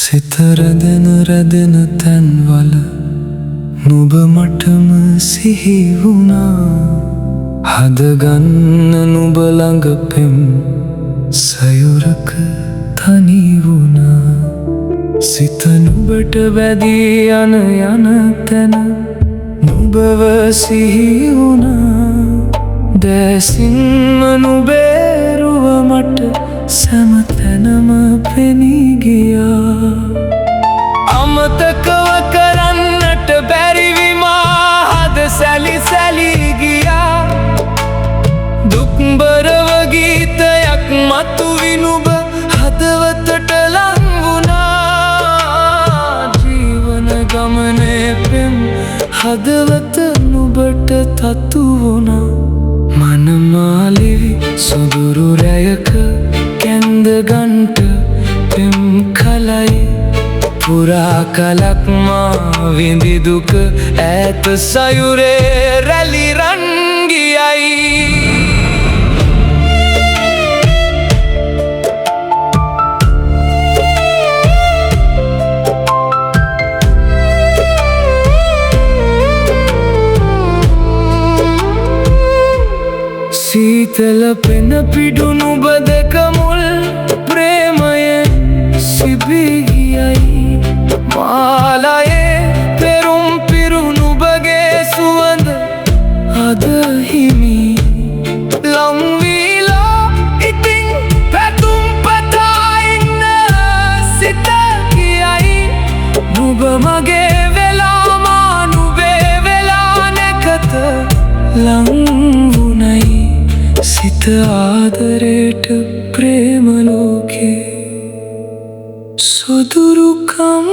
සිත රැදෙන තැන්වල නුඹ මටම සිහි වුණා. හදගන්න නුඹ ළඟ පෙම් සයුරක තනි වුණා. සිත නුඹට වැදී යන තැන නුඹව සිහි වුණා. දැසින්ම නුඹේ රුව මට සෑම තැනම පෙනී ගියා. අමතකව කරන්නට බැරිවි මා හද සැලි සැලි ගියා. දුක්බරව ගීතයක් මතුවි නුඹ හදවතට ලං වුණා. ජීවන ගමනේ පෙම් හදවත නුඹට තතු වුණා. මනමාලිවි සොඳුරු රැයක කැන්ද ගන්ට පෙම් කලයි. පුරා කලක් මා විඳි දුක ඈත සයුරේ රැලි රන් ගියයි. සීතල පෙන පිඩු නුඹ දෙක මුල් ප්‍රේමයෙන් සිබී ගියයි. මාලයේ පෙරුම් පිරු නුඹගේ සුවඳ අද හිමි ලං වීලා. ඉතින් පැතුම් පතා ඉන්න සිත කියයි. නුඹ මගේ වෙලා මා නුඹේ වෙලා නැකත ලං වුණයි. සිත ආදරයට ප්‍රේම ලෝකේ සොදුරුකම්